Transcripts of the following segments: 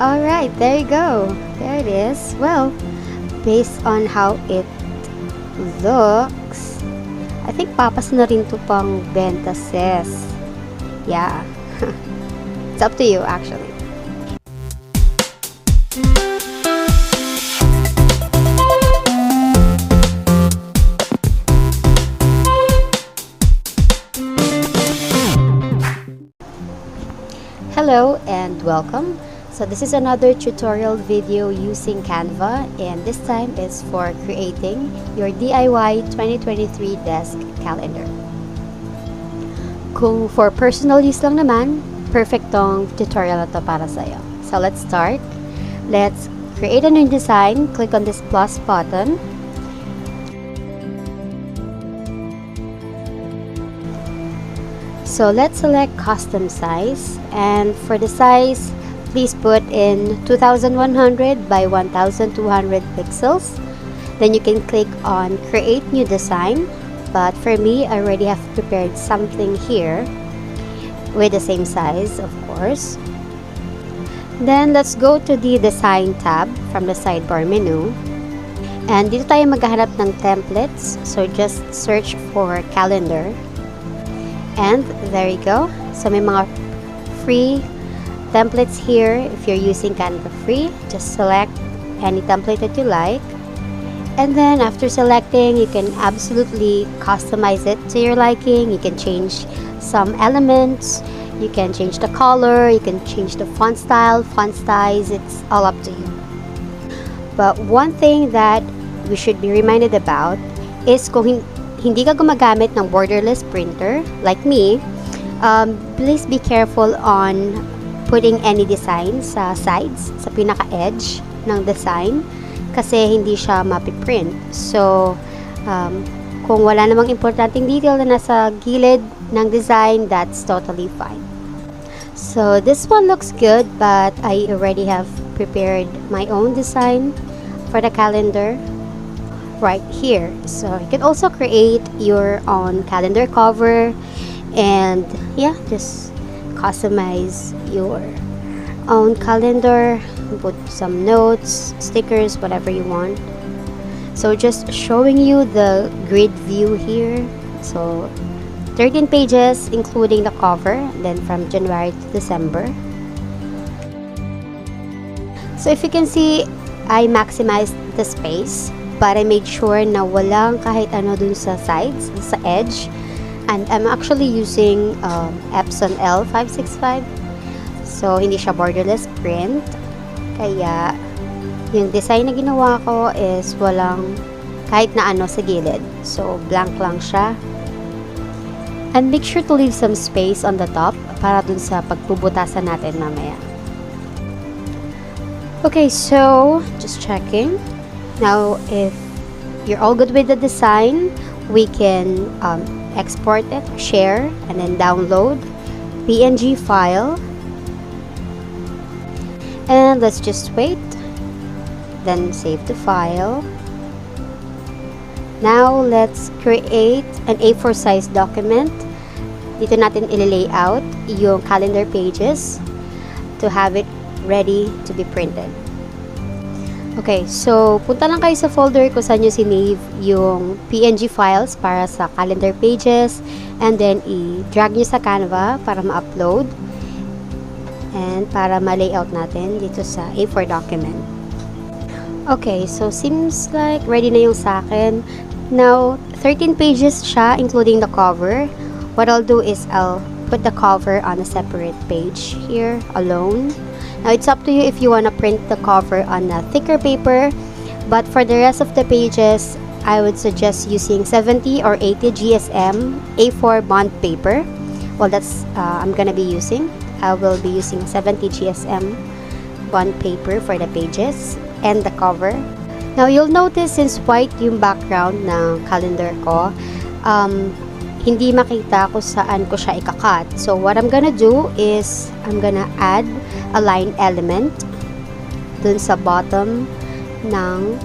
Alright, there you go. There it is. Well, based on how it looks, I think papas na rin to pang benta, sis. Yeah. It's up to you, actually. Hello and welcome. So this is another tutorial video using Canva, and this time is for creating your DIY 2023 desk calendar. Kung for personal use lang naman, perfect tong tutorial na to para sa'yo. So let's start. Let's create a new design. Click on this plus button. So let's select custom size, and for the size, please put in 2100 by 1200 pixels. Then you can click on create new design, but for me, I already have prepared something here with the same size, of course. Then let's go to the design tab from the sidebar menu, and dito tayo maghahanap ng templates. So just search for calendar. And there you go. So may mga free templates here. If you're using Canva free, just select any template that you like. And then after selecting, you can absolutely customize it to your liking. You can change some elements. You can change the color. You can change the font style, font size. It's all up to you. But one thing that we should be reminded about is kung hindi ka gumagamit ng borderless printer like me, please be careful on putting any design sa sides, sa pinaka-edge ng design, kasi hindi siya mapiprint. So, kung wala namang importanteng detail na nasa gilid ng design, that's totally fine. So, this one looks good, but I already have prepared my own design for the calendar right here. So you can also create your own calendar cover, and yeah, just customize your own calendar, put some notes, stickers, whatever you want. So just showing you the grid view here. So 13 pages including the cover, then from January to December. So if you can see, I maximized the space, but I made sure na walang kahit ano dun sa sides, sa edge. And I'm actually using Epson L565. So, hindi siya borderless print. Kaya, yung design na ginawa ko is walang kahit na ano sa gilid. So, blank lang siya. And make sure to leave some space on the top para dun sa pagbubutasan natin mamaya. Okay, so, just checking. Now, if you're all good with the design, we can export it, share, and then download PNG file. And let's just wait. Then save the file. Now, let's create an A4 size document. Dito natin i-layout yung calendar pages to have it ready to be printed. Okay, so punta lang kayo sa folder kung saan nyo sinave yung PNG files para sa calendar pages, and then i-drag nyo sa Canva para ma-upload and para ma-layout natin dito sa A4 document. Okay, so seems like ready na yung sa akin. Now, 13 pages siya including the cover. What I'll do is I'll put the cover on a separate page here alone. Now, it's up to you if you want to print the cover on a thicker paper, but for the rest of the pages, I would suggest using 70 or 80 GSM A4 bond paper. Well, that's I'm gonna be using. I will be using 70 GSM bond paper for the pages and the cover. Now, you'll notice since white yung background ng calendar ko, hindi makita kung saan ko siya ikakat. So, what I'm gonna do is, I'm gonna add a line element dun sa bottom ng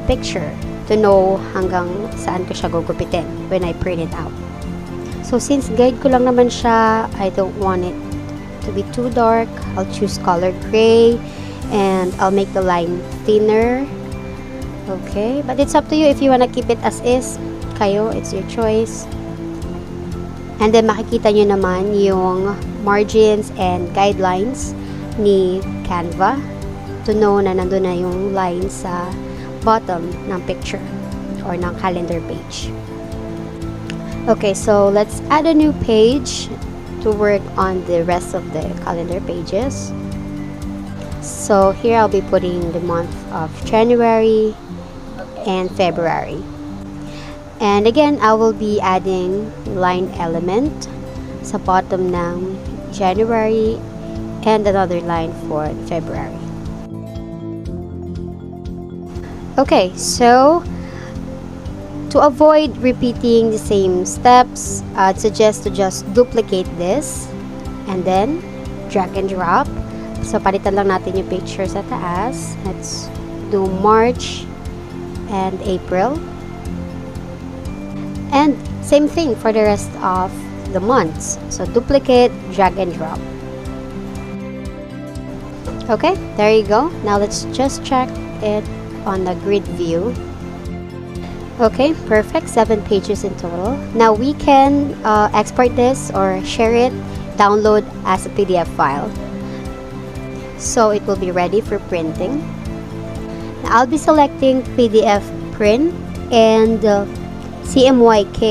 picture to know hanggang saan ko siya gugupitin when I print it out. So, since guide ko lang naman siya, I don't want it to be too dark, I'll choose color gray, and I'll make the line thinner. Okay, but it's up to you if you wanna keep it as is. Kayo, it's your choice. And then makikita nyo naman yung margins and guidelines ni Canva to know na nandun na yung line sa bottom ng picture or ng calendar page. Okay, so let's add a new page to work on the rest of the calendar pages. So here I'll be putting the month of January and February. And again, I will be adding line element sa bottom ng January and another line for February. Okay, so to avoid repeating the same steps, I'd suggest to just duplicate this and then drag and drop. So, palitan lang natin yung picture sa taas. Let's do March and April. And same thing for the rest of the months. So, duplicate, drag and drop. Okay, there you go. Now, let's just check it on the grid view. Okay, perfect. 7 pages in total. Now we can export this or share it, download as a PDF file. So it will be ready for printing. Now, I'll be selecting PDF print and CMYK.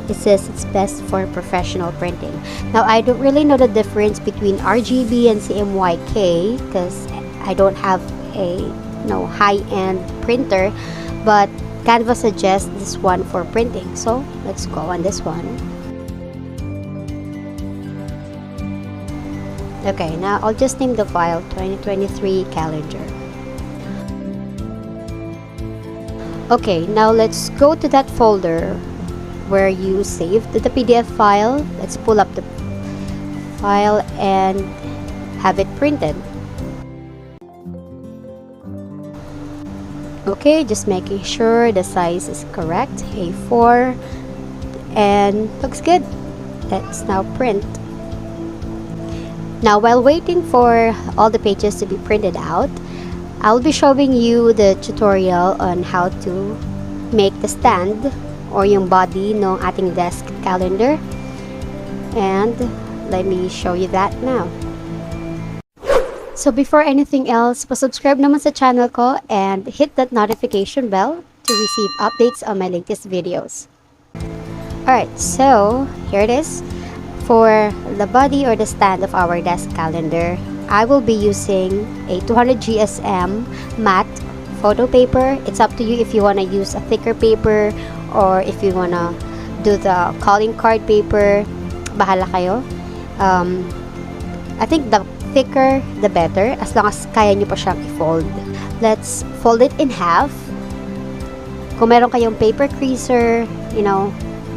It says it's best for professional printing. Now I don't really know the difference between RGB and CMYK because I don't have a high-end printer, but Canva suggests this one for printing, so let's go on this one. Okay, now I'll just name the file 2023 calendar. Okay, now let's go to that folder where you saved the PDF file. Let's pull up the file and have it printed. Okay, just making sure the size is correct, A4, and looks good. Let's now print. Now, while waiting for all the pages to be printed out, I'll be showing you the tutorial on how to make the stand or yung body ng ating desk calendar. And let me show you that now. So before anything else, subscribe naman sa channel ko and hit that notification bell to receive updates on my latest videos. Alright, so here it is. For the body or the stand of our desk calendar, I will be using a 200 GSM matte photo paper. It's up to you if you want to use a thicker paper or if you want to do the calling card paper. Bahala kayo. I think the thicker the better, as long as kaya nyo pa siyang i-fold. Let's fold it in half. Kung meron kayong paper creaser,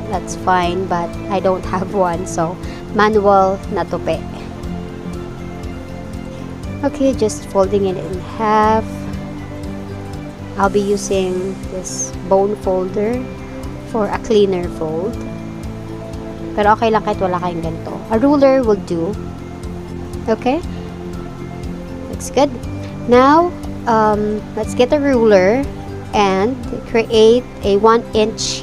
that's fine, but I don't have one, so manual na tupi. Okay, just folding it in half. I'll be using this bone folder for a cleaner fold. Pero okay lang kahit wala kayong ganito. A ruler will do. Okay, looks good. Now, let's get a ruler and create a 1-inch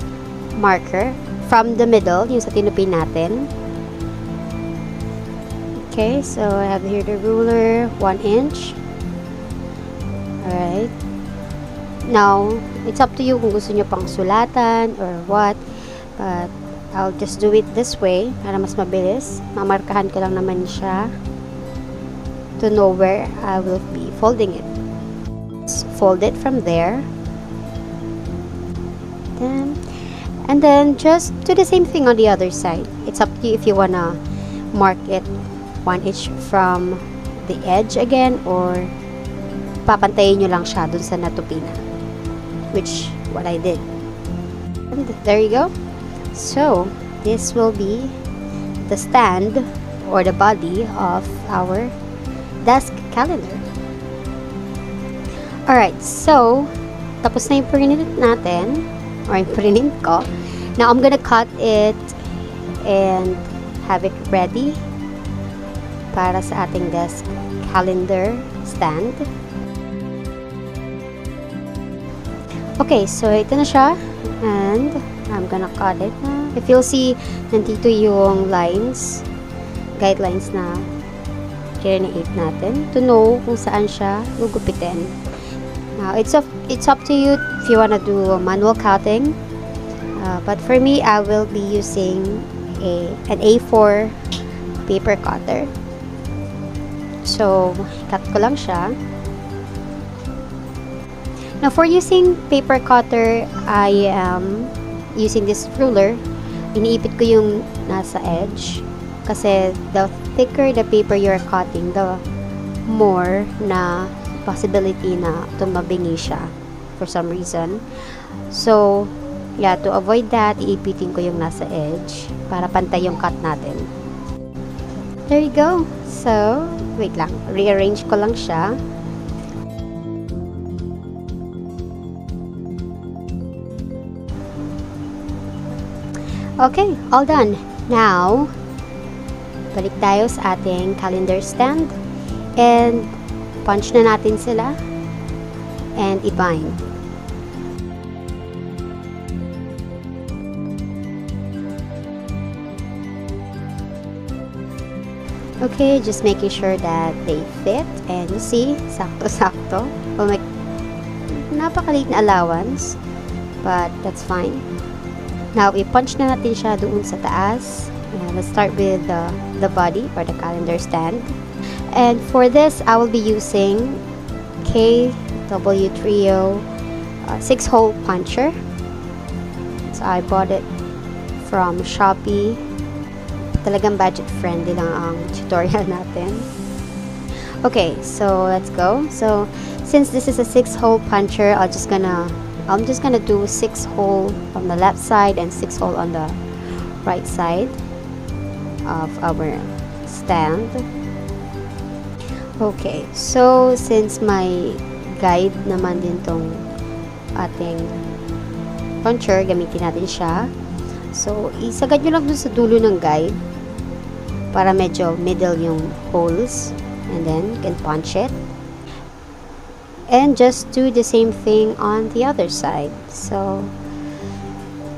marker from the middle, yung sa tinupin natin. Okay, so I have here the ruler, 1 inch. Alright. Now, it's up to you kung gusto nyo pang sulatan or what, but I'll just do it this way para mas mabilis. Mamarkahan ko lang naman siya to know where I will be folding it. Let's fold it from there. And then just do the same thing on the other side. It's up to you if you wanna mark it 1 inch from the edge again or papantayin nyo lang siya dun sa natupina, which what I did. And there you go. So this will be the stand or the body of our desk calendar. Alright, so tapos na yung print natin or yung print ko. Now I'm gonna cut it and have it ready para sa ating desk calendar stand. Okay, so ito na siya. And I'm gonna cut it. If you'll see, nandito yung lines, guidelines na create natin to know kung saan siya gugupitin. Now, it's up to you if you wanna do a manual cutting. But for me, I will be using an A4 paper cutter. So, cut ko lang siya. Now, for using paper cutter, I am using this ruler. Iniipit ko yung nasa edge. Kasi the thicker the paper you're cutting, the more na possibility na tumabingi siya for some reason. So, yeah, to avoid that, iipitin ko yung nasa edge para pantay yung cut natin. There you go. So, wait lang. Rearrange ko lang siya. Okay, all done. Now, balik tayo sa ating calendar stand and punch na natin sila and i-bind. Okay, just making sure that they fit, and you see, sakto-sakto. Oh my, napakaliit na allowance, but that's fine. Now, i-punch na natin siya doon sa taas. Let's start with the body or the calendar stand. And for this, I will be using KW Trio 6-hole puncher. So, I bought it from Shopee. Talagang budget friendly lang ang tutorial natin. Okay, so let's go. So since this is a 6-hole puncher, I'm just gonna do 6-hole on the left side and 6-hole on the right side of our stand. Okay, so since my guide naman din tong ating puncher, gamitin natin siya. So isagad nyo lang dun sa dulo ng guide para medyo middle yung holes, and then you can punch it and just do the same thing on the other side. So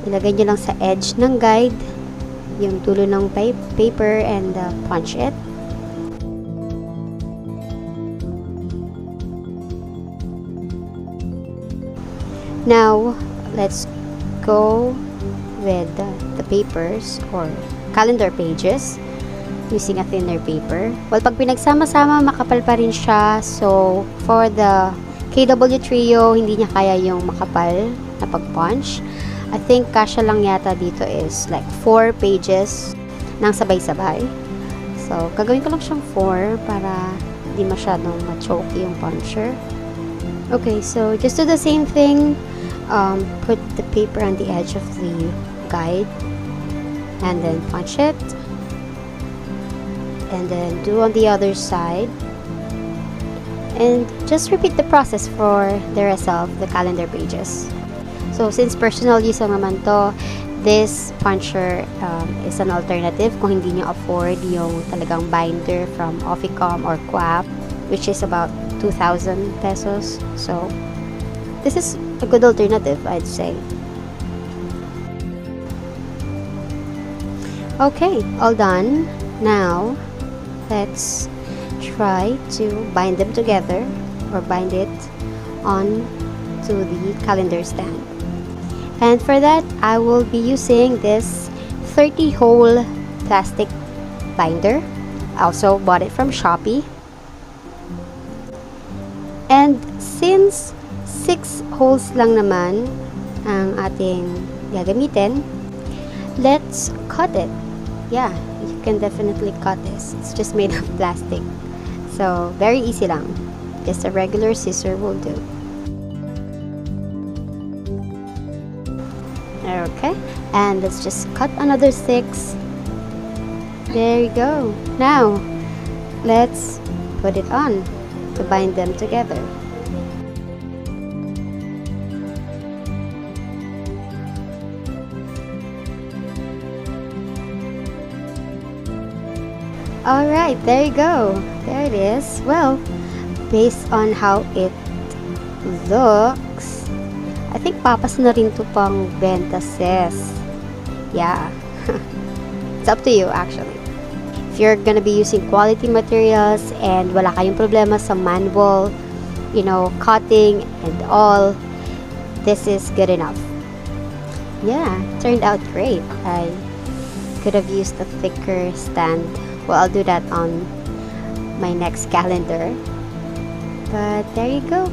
ilagay nyo lang sa edge ng guide yung dulo ng paper and punch it. Now let's go with the papers or calendar pages using a thinner paper. Well, pag pinagsama-sama, makapal pa rin siya. So, for the KW Trio, hindi niya kaya yung makapal na pag-punch. I think kasya lang yata dito is like 4 pages ng sabay-sabay. So, gagawin ko lang siyang 4 para hindi masyadong ma-choke yung puncher. Okay, so just do the same thing. Put the paper on the edge of the guide and then punch it. And then do on the other side, and just repeat the process for the rest of the calendar pages. So since personal use naman to, this puncher is an alternative kung hindi niyo afford yung talagang binder from Oficom or Quap, which is about 2,000 pesos. So this is a good alternative, I'd say. Okay, all done. Now let's try to bind them together or bind it on to the calendar stand. And for that, I will be using this 30-hole plastic binder. I also bought it from Shopee. And since 6 holes lang naman ang ating gagamitin, let's cut it. Yeah, you can definitely cut this. It's just made of plastic. So, very easy lang. Just a regular scissor will do. Okay, and let's just cut another 6. There you go. Now, let's put it on to bind them together. Alright, there you go. There it is. Well, based on how it looks, I think papas na rin to pang benta, sis. Yeah. It's up to you actually. If you're gonna be using quality materials and wala kayong problema sa manual, cutting and all, this is good enough. Yeah, turned out great. I could have used a thicker stand. Well, I'll do that on my next calendar. But there you go.